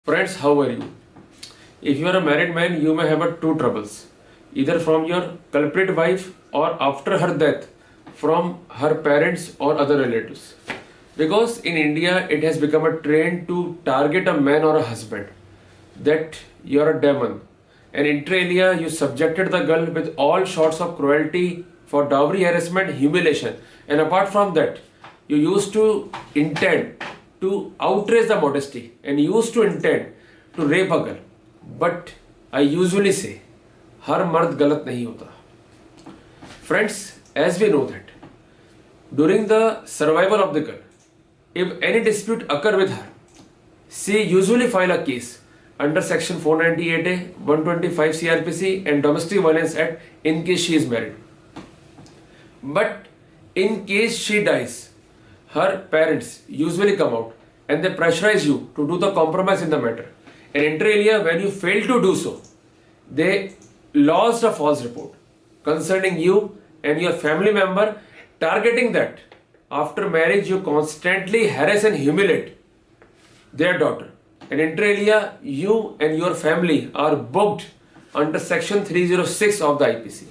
Friends, how are you? If you are a married man, you may have two troubles, either from your culprit wife or after her death from her parents or other relatives. Because in India, it has become a trend to target a man or a husband that you are a demon, and inter alia you subjected the girl with all sorts of cruelty for dowry harassment, humiliation, and apart from that, you used to intend to outrage the modesty and used to intend to rape a girl. But I usually say, हर मर्द गलत नहीं होता. Friends, as we know that during the survival of the girl, if any dispute occur with her, she usually file a case under section 498A, 125 CRPC and Domestic Violence Act in case she is married. But in case she dies, her parents usually come out and they pressurize you to do the compromise in the matter. And inter alia, when you fail to do so, they lodged a false report concerning you and your family member, targeting that after marriage you constantly harass and humiliate their daughter. And inter alia, you and your family are booked under section 306 of the IPC.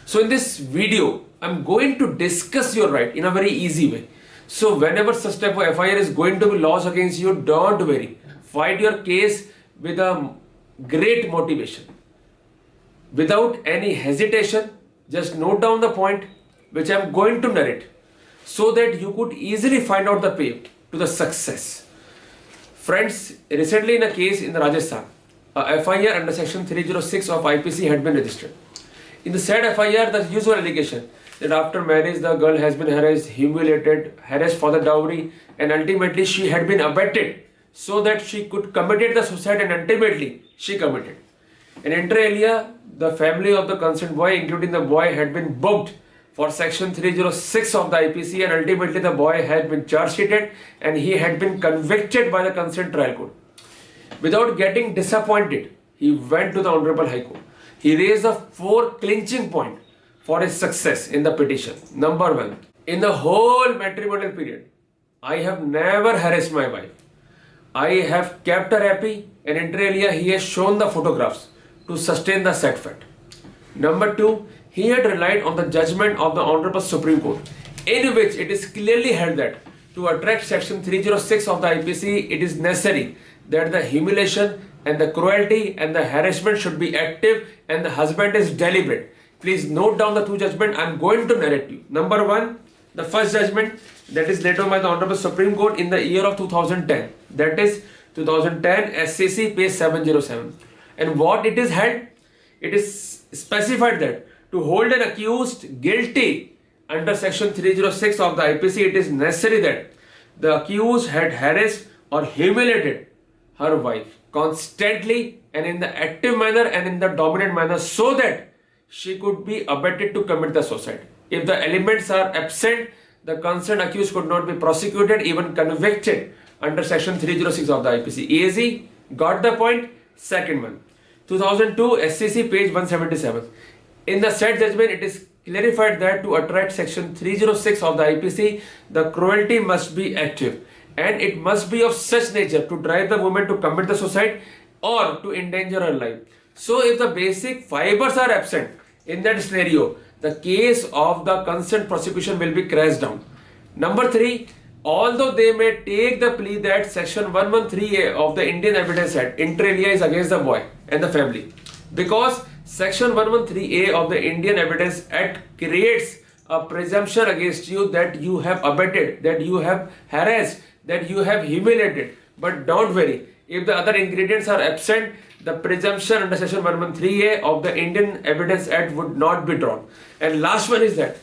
So in this video, I'm going to discuss your right in a very easy way. So whenever such type of FIR is going to be lodged against you, don't worry. Fight your case with a great motivation. Without any hesitation, just note down the point which I'm going to narrate so that you could easily find out the path to the success. Friends, recently in a case in Rajasthan, a FIR under section 306 of IPC had been registered. In the said FIR, the usual allegation that after marriage the girl has been harassed, humiliated, harassed for the dowry, and ultimately she had been abetted so that she could commit the suicide, and ultimately she committed. And inter alia, the family of the concerned boy, including the boy, had been booked for section 306 of the IPC, and ultimately the boy had been charge sheeted and he had been convicted by the concerned trial court. Without getting disappointed, he went to the Honorable High Court. He raised the 4 clinching points for his success in the petition. Number 1, in the whole matrimonial period, I have never harassed my wife. I have kept her happy, and inter alia he has shown the photographs to sustain the said fact. Number 2, he had relied on the judgment of the Honorable Supreme Court, in which it is clearly held that to attract section 306 of the IPC, it is necessary that the humiliation and the cruelty and the harassment should be active and the husband is deliberate. Please note down the 2 judgments I am going to narrate you. Number 1, the first judgment that is laid down by the Honorable Supreme Court in the year of 2010. That is 2010 SCC page 707. And what it is held? It is specified that to hold an accused guilty under section 306 of the IPC, it is necessary that the accused had harassed or humiliated her wife constantly and in the active manner and in the dominant manner so that she could be abetted to commit the suicide. If the elements are absent, the concerned accused could not be prosecuted, even convicted under section 306 of the IPC. Easy? Got the point? Second one, 2002 SCC page 177. In the said judgment, it is clarified that to attract section 306 of the IPC, the cruelty must be active and it must be of such nature to drive the woman to commit the suicide or to endanger her life. So if the basic fibers are absent, in that scenario, the case of the concerned prosecution will be crashed down. Number 3, although they may take the plea that section 113A of the Indian Evidence Act inter alia is against the boy and the family, because section 113A of the Indian Evidence Act creates a presumption against you that you have abetted, that you have harassed, that you have humiliated. But don't worry, if the other ingredients are absent, the presumption under section 113A of the Indian Evidence Act would not be drawn. And last one is that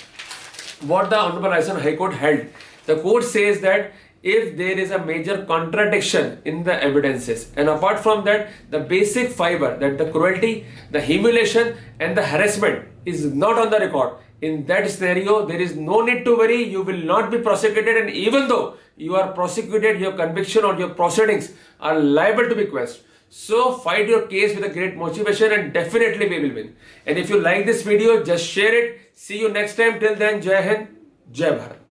what the Honorable High Court held. The court says that if there is a major contradiction in the evidences, and apart from that, the basic fiber, that the cruelty, the humiliation and the harassment is not on the record, in that scenario, there is no need to worry, you will not be prosecuted, and even though you are prosecuted, your conviction or your proceedings are liable to be questioned. So fight your case with a great motivation and definitely we will win. And if you like this video, just share it. See you next time. Till then, Jai Hind, Jai Bharat.